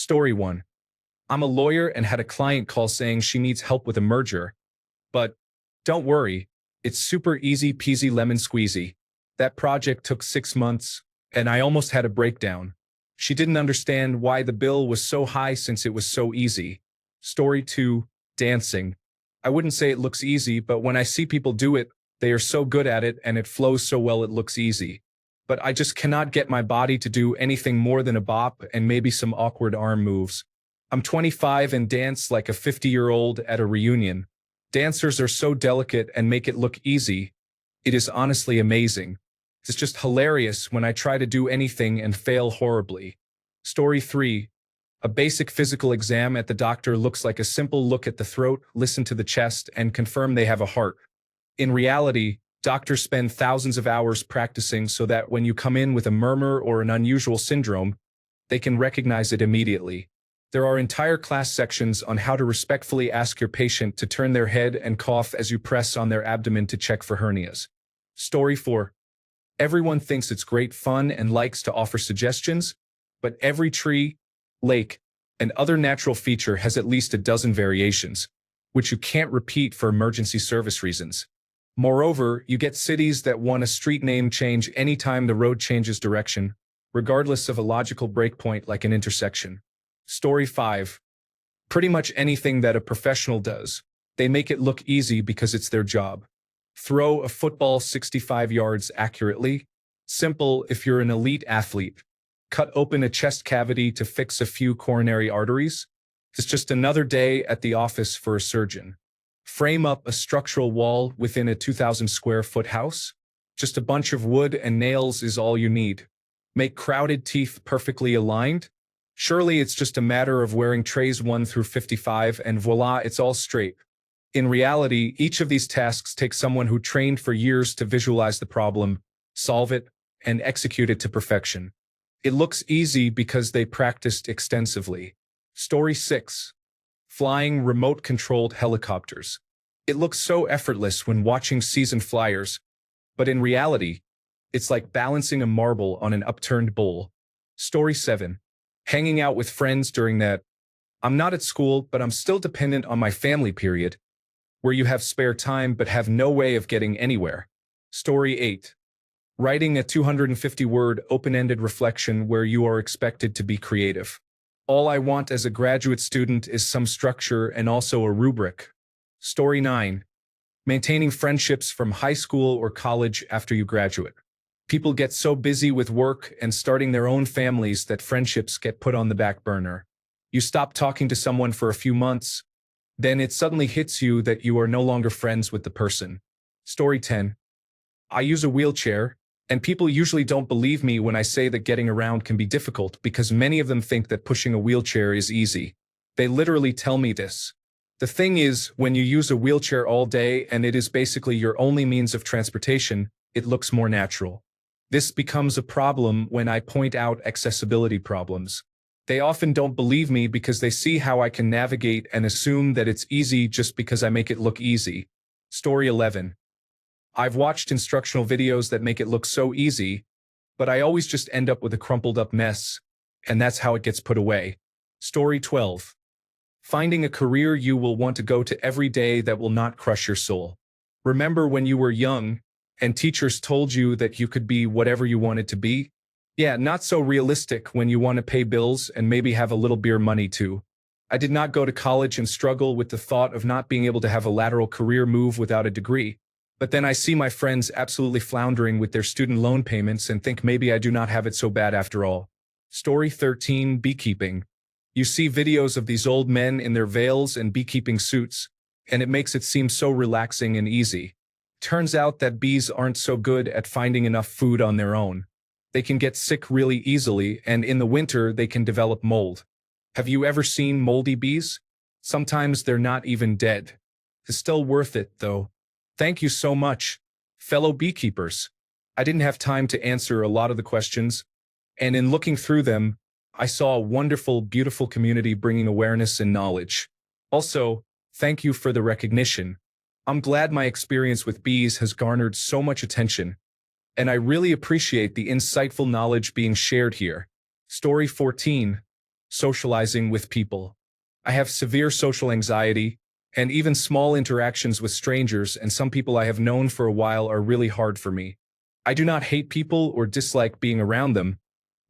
Story 1. I'm a lawyer and had a client call saying she needs help with a merger. But don't worry, it's super easy peasy lemon squeezy. That project took 6 months, and I almost had a breakdown. She didn't understand why the bill was so high since it was so easy. Story 2. Dancing. I wouldn't say it looks easy, but when I see people do it, they are so good at it and it flows so well it looks easy. But I just cannot get my body to do anything more than a bop and maybe some awkward arm moves. I'm 25 and dance like a 50-year-old at a reunion. Dancers are so delicate and make it look easy. It is honestly amazing. It's just hilarious when I try to do anything and fail horribly. Story 3. A basic physical exam at the doctor looks like a simple look at the throat, listen to the chest, and confirm they have a heart. In reality, doctors spend thousands of hours practicing so that when you come in with a murmur or an unusual syndrome, they can recognize it immediately. There are entire class sections on how to respectfully ask your patient to turn their head and cough as you press on their abdomen to check for hernias. Story 4. Everyone thinks it's great fun and likes to offer suggestions, but every tree, lake, and other natural feature has at least a dozen variations, which you can't repeat for emergency service reasons. Moreover, you get cities that want a street name change anytime the road changes direction, regardless of a logical breakpoint like an intersection. Story 5. Pretty much anything that a professional does, they make it look easy because it's their job. Throw a football 65 yards accurately. Simple if you're an elite athlete. Cut open a chest cavity to fix a few coronary arteries. It's just another day at the office for a surgeon. Frame up a structural wall within a 2,000 square foot house. Just a bunch of wood and nails is all you need. Make crowded teeth perfectly aligned. Surely it's just a matter of wearing trays 1 through 55 and voila, it's all straight. In reality, each of these tasks takes someone who trained for years to visualize the problem, solve it, and execute it to perfection. It looks easy because they practiced extensively. Story 6. Flying remote-controlled helicopters. It looks so effortless when watching seasoned flyers, but in reality, it's like balancing a marble on an upturned bowl. Story 7. Hanging out with friends during that I'm not at school, but I'm still dependent on my family period, where you have spare time but have no way of getting anywhere. Story 8. Writing a 250-word open-ended reflection where you are expected to be creative. All I want as a graduate student is some structure and also a rubric. Story 9. Maintaining friendships from high school or college after you graduate. People get so busy with work and starting their own families that friendships get put on the back burner. You stop talking to someone for a few months, then it suddenly hits you that you are no longer friends with the person. Story 10. I use a wheelchair, and people usually don't believe me when I say that getting around can be difficult because many of them think that pushing a wheelchair is easy. They literally tell me this. The thing is, when you use a wheelchair all day and it is basically your only means of transportation, it looks more natural. This becomes a problem when I point out accessibility problems. They often don't believe me because they see how I can navigate and assume that it's easy just because I make it look easy. Story 11. I've watched instructional videos that make it look so easy, but I always just end up with a crumpled up mess, and that's how it gets put away. Story 12. Finding a career you will want to go to every day that will not crush your soul. Remember when you were young, and teachers told you that you could be whatever you wanted to be? Yeah, not so realistic when you want to pay bills and maybe have a little beer money too. I did not go to college and struggle with the thought of not being able to have a lateral career move without a degree. But then I see my friends absolutely floundering with their student loan payments and think maybe I do not have it so bad after all. Story 13. Beekeeping. You see videos of these old men in their veils and beekeeping suits, and it makes it seem so relaxing and easy. Turns out that bees aren't so good at finding enough food on their own. They can get sick really easily, and in the winter they can develop mold. Have you ever seen moldy bees? Sometimes they're not even dead. It's still worth it, though. Thank you so much, fellow beekeepers. I didn't have time to answer a lot of the questions, and in looking through them, I saw a wonderful, beautiful community bringing awareness and knowledge. Also, thank you for the recognition. I'm glad my experience with bees has garnered so much attention, and I really appreciate the insightful knowledge being shared here. Story 14. socializing with people. I have severe social anxiety, and even small interactions with strangers and some people I have known for a while are really hard for me. I do not hate people or dislike being around them,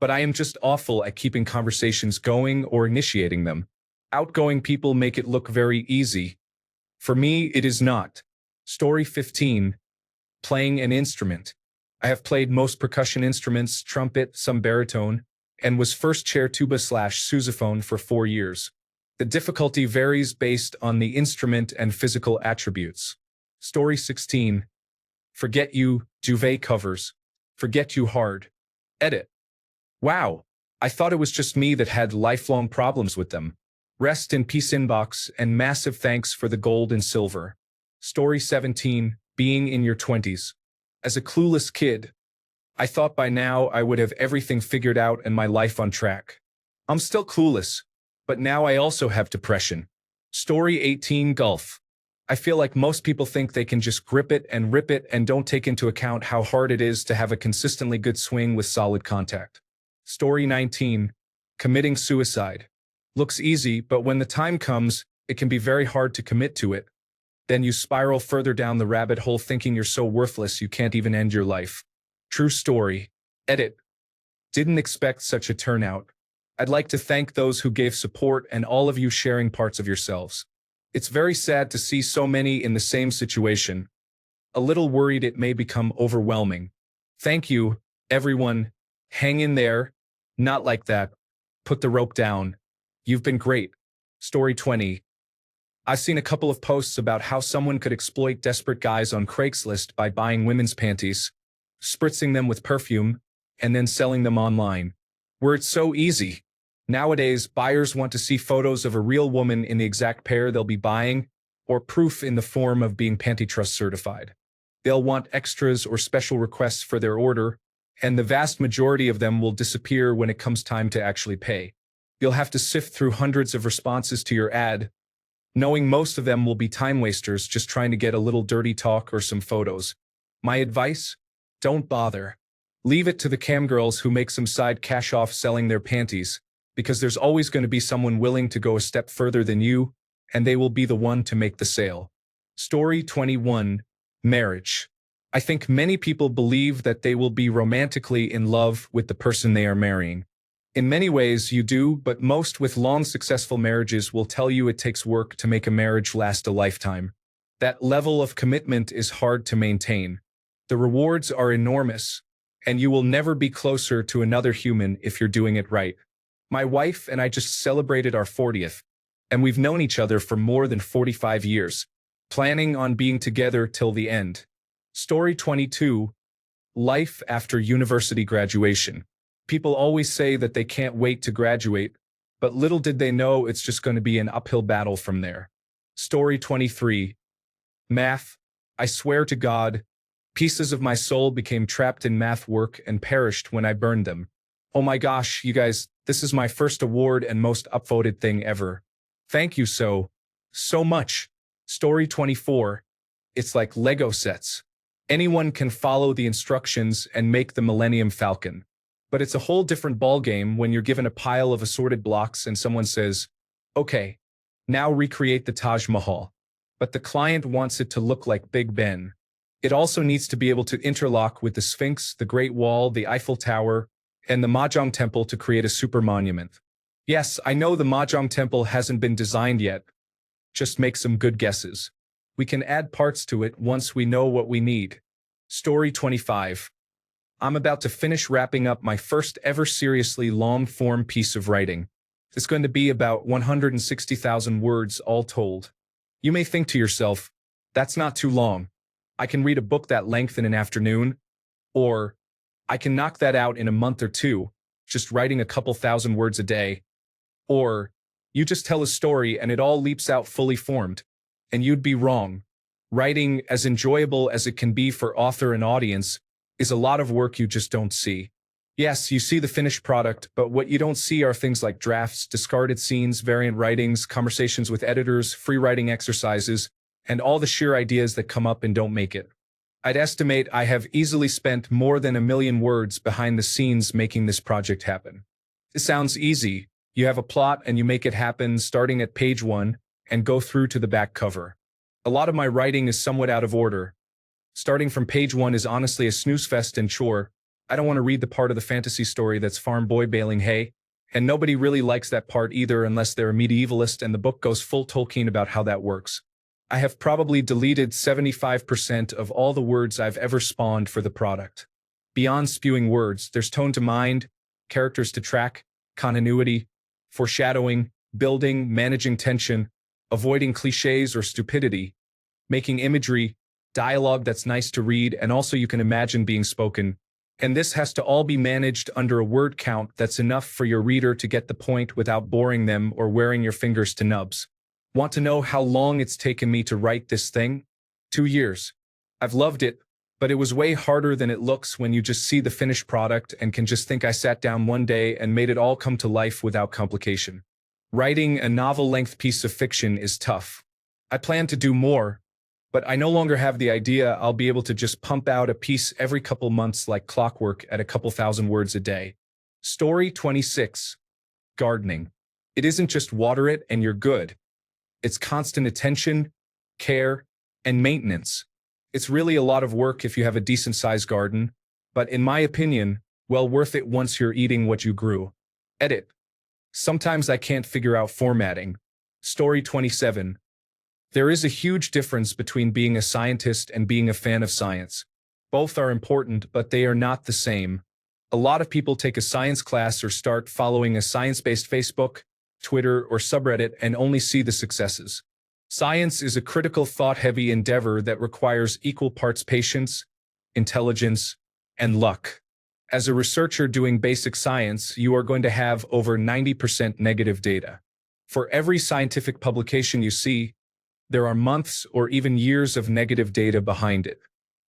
but I am just awful at keeping conversations going or initiating them. Outgoing people make it look very easy. For me, it is not. Story 15. Playing an instrument. I have played most percussion instruments, trumpet, some baritone, and was first chair tuba/sousaphone for 4 years. The difficulty varies based on the instrument and physical attributes. Story 16. Forget You, duvet covers. Forget You hard. Edit. Wow, I thought it was just me that had lifelong problems with them. Rest in peace inbox and massive thanks for the gold and silver. Story 17. Being in your 20s. As a clueless kid, I thought by now I would have everything figured out and my life on track. I'm still clueless, but now I also have depression. Story 18. Golf. I feel like most people think they can just grip it and rip it and don't take into account how hard it is to have a consistently good swing with solid contact. Story 19. Committing suicide. Looks easy, but when the time comes, it can be very hard to commit to it. Then you spiral further down the rabbit hole thinking you're so worthless you can't even end your life. True story. Edit. Didn't expect such a turnout. I'd like to thank those who gave support and all of you sharing parts of yourselves. It's very sad to see so many in the same situation. A little worried it may become overwhelming. Thank you, everyone. Hang in there. Not like that. Put the rope down. You've been great. Story 20. I've seen a couple of posts about how someone could exploit desperate guys on Craigslist by buying women's panties, spritzing them with perfume, and then selling them online. Where it's so easy. Nowadays, buyers want to see photos of a real woman in the exact pair they'll be buying, or proof in the form of being Panty Trust certified. They'll want extras or special requests for their order, and the vast majority of them will disappear when it comes time to actually pay. You'll have to sift through hundreds of responses to your ad, knowing most of them will be time wasters just trying to get a little dirty talk or some photos. My advice? Don't bother. Leave it to the cam girls who make some side cash off selling their panties, because there's always going to be someone willing to go a step further than you, and they will be the one to make the sale. Story 21. Marriage. I think many people believe that they will be romantically in love with the person they are marrying. In many ways you do, but most with long successful marriages will tell you it takes work to make a marriage last a lifetime. That level of commitment is hard to maintain. The rewards are enormous, and you will never be closer to another human if you're doing it right. My wife and I just celebrated our 40th, and we've known each other for more than 45 years, planning on being together till the end. Story 22. Life after university graduation. People always say that they can't wait to graduate, but little did they know it's just going to be an uphill battle from there. Story 23. Math. I swear to God, pieces of my soul became trapped in math work and perished when I burned them. Oh my gosh, you guys, this is my first award and most upvoted thing ever. Thank you so much. Story 24. It's like Lego sets. Anyone can follow the instructions and make the Millennium Falcon. But it's a whole different ballgame when you're given a pile of assorted blocks and someone says, okay, now recreate the Taj Mahal. But the client wants it to look like Big Ben. It also needs to be able to interlock with the Sphinx, the Great Wall, the Eiffel Tower, and the Mahjong Temple to create a super monument. Yes, I know the Mahjong Temple hasn't been designed yet. Just make some good guesses. We can add parts to it once we know what we need. Story 25. I'm about to finish wrapping up my first ever seriously long-form piece of writing. It's going to be about 160,000 words all told. You may think to yourself, that's not too long. I can read a book that length in an afternoon, or I can knock that out in a month or two, just writing a couple thousand words a day, or you just tell a story and it all leaps out fully formed, and you'd be wrong. Writing, as enjoyable as it can be for author and audience, is a lot of work you just don't see. Yes, you see the finished product, but what you don't see are things like drafts, discarded scenes, variant writings, conversations with editors, free writing exercises, and all the sheer ideas that come up and don't make it. I'd estimate I have easily spent more than 1 million words behind the scenes making this project happen. It sounds easy, You have a plot and you make it happen starting at page 1 and go through to the back cover. A lot of my writing is somewhat out of order. Starting from page 1 is honestly a snooze fest and chore. I don't want to read the part of the fantasy story that's farm boy baling hay, and nobody really likes that part either unless they're a medievalist and the book goes full Tolkien about how that works. I have probably deleted 75% of all the words I've ever spawned for the product. Beyond spewing words, there's tone to mind, characters to track, continuity, foreshadowing, building, managing tension, avoiding cliches or stupidity, making imagery, dialogue that's nice to read and also you can imagine being spoken. And this has to all be managed under a word count that's enough for your reader to get the point without boring them or wearing your fingers to nubs. Want to know how long it's taken me to write this thing? 2 years. I've loved it, but it was way harder than it looks when you just see the finished product and can just think I sat down one day and made it all come to life without complication. Writing a novel-length piece of fiction is tough. I plan to do more, but I no longer have the idea I'll be able to just pump out a piece every couple months like clockwork at a couple thousand words a day. Story 26. Gardening. It isn't just water it and you're good. It's constant attention, care, and maintenance. It's really a lot of work if you have a decent-sized garden, but in my opinion, well worth it once you're eating what you grew. Edit. Sometimes I can't figure out formatting. Story 27. There is a huge difference between being a scientist and being a fan of science. Both are important, but they are not the same. A lot of people take a science class or start following a science-based Facebook, Twitter, or subreddit and only see the successes. Science is a critical, thought-heavy endeavor that requires equal parts patience, intelligence, and luck. As a researcher doing basic science, you are going to have over 90% negative data. For every scientific publication you see, there are months or even years of negative data behind it.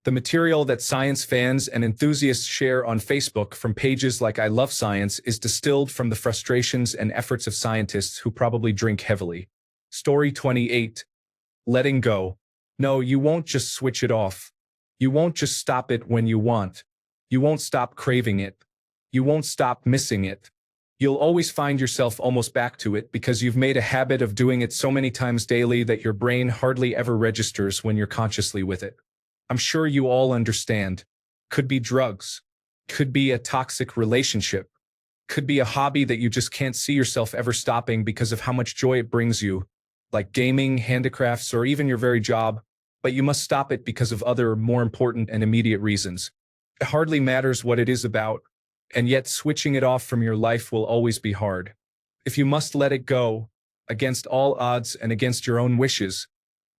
The material that science fans and enthusiasts share on Facebook from pages like I Love Science is distilled from the frustrations and efforts of scientists who probably drink heavily. Story 28. Letting go. No, you won't just switch it off. You won't just stop it when you want. You won't stop craving it. You won't stop missing it. You'll always find yourself almost back to it because you've made a habit of doing it so many times daily that your brain hardly ever registers when you're consciously with it. I'm sure you all understand. Could be drugs. Could be a toxic relationship. Could be a hobby that you just can't see yourself ever stopping because of how much joy it brings you, like gaming, handicrafts, or even your very job, but you must stop it because of other, more important and immediate reasons. It hardly matters what it is about, and yet switching it off from your life will always be hard. If you must let it go, against all odds and against your own wishes,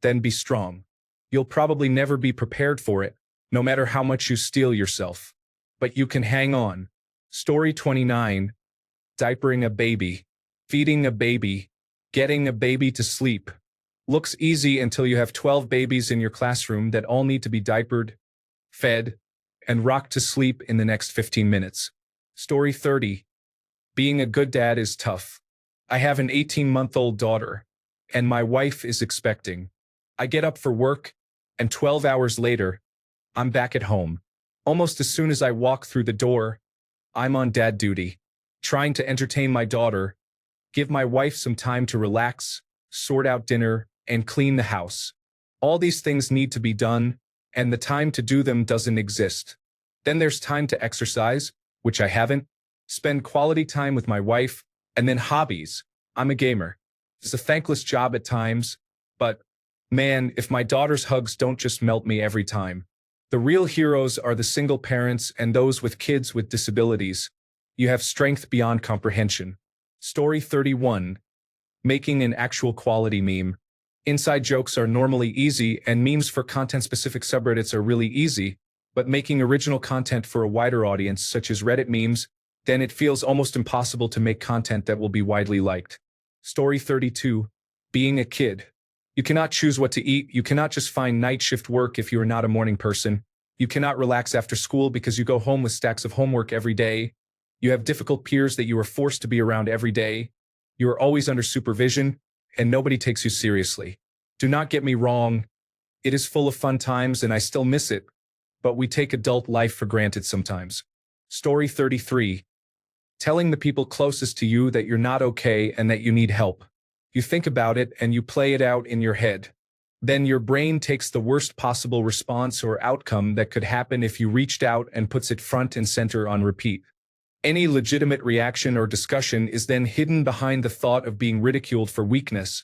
then be strong. You'll probably never be prepared for it, no matter how much you steel yourself. But you can hang on. Story 29. Diapering a baby. Feeding a baby. Getting a baby to sleep. Looks easy until you have 12 babies in your classroom that all need to be diapered, fed, and rocked to sleep in the next 15 minutes. Story 30. Being a good dad is tough. I have an 18-month-old daughter, and my wife is expecting. I get up for work, and 12 hours later, I'm back at home. Almost as soon as I walk through the door, I'm on dad duty, trying to entertain my daughter, give my wife some time to relax, sort out dinner, and clean the house. All these things need to be done, and the time to do them doesn't exist. Then there's time to exercise, which I haven't, spend quality time with my wife, and then hobbies. I'm a gamer. It's a thankless job at times, but man, if my daughter's hugs don't just melt me every time. The real heroes are the single parents and those with kids with disabilities. You have strength beyond comprehension. Story 31. Making an actual quality meme. Inside jokes are normally easy, and memes for content-specific subreddits are really easy, but making original content for a wider audience, such as Reddit memes, then it feels almost impossible to make content that will be widely liked. Story 32. Being a kid. You cannot choose what to eat. You cannot just find night shift work if you are not a morning person. You cannot relax after school because you go home with stacks of homework every day. You have difficult peers that you are forced to be around every day. You are always under supervision, and nobody takes you seriously. Do not get me wrong. It is full of fun times, and I still miss it, but we take adult life for granted sometimes. Story 33. telling the people closest to you that you're not okay and that you need help. You think about it and you play it out in your head. Then your brain takes the worst possible response or outcome that could happen if you reached out and puts it front and center on repeat. Any legitimate reaction or discussion is then hidden behind the thought of being ridiculed for weakness,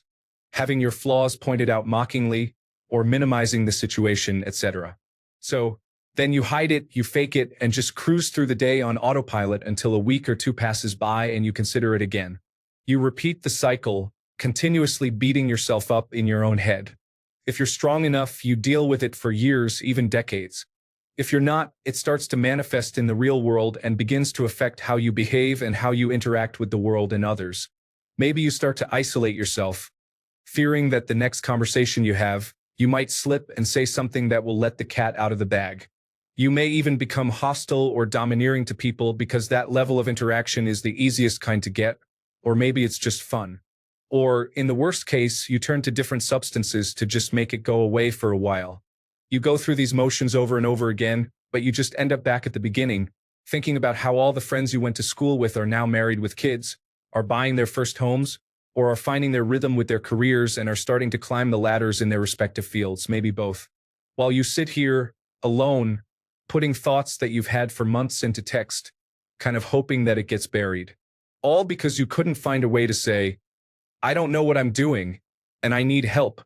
having your flaws pointed out mockingly, or minimizing the situation, etc. So, then you hide it, you fake it, and just cruise through the day on autopilot until a week or two passes by and you consider it again. You repeat the cycle, continuously beating yourself up in your own head. If you're strong enough, you deal with it for years, even decades. If you're not, it starts to manifest in the real world and begins to affect how you behave and how you interact with the world and others. Maybe you start to isolate yourself, fearing that the next conversation you have, you might slip and say something that will let the cat out of the bag. You may even become hostile or domineering to people because that level of interaction is the easiest kind to get, or maybe it's just fun. Or, in the worst case, you turn to different substances to just make it go away for a while. You go through these motions over and over again, but you just end up back at the beginning, thinking about how all the friends you went to school with are now married with kids, are buying their first homes, or are finding their rhythm with their careers and are starting to climb the ladders in their respective fields, maybe both. While you sit here, alone, putting thoughts that you've had for months into text, kind of hoping that it gets buried. All because you couldn't find a way to say, I don't know what I'm doing, and I need help.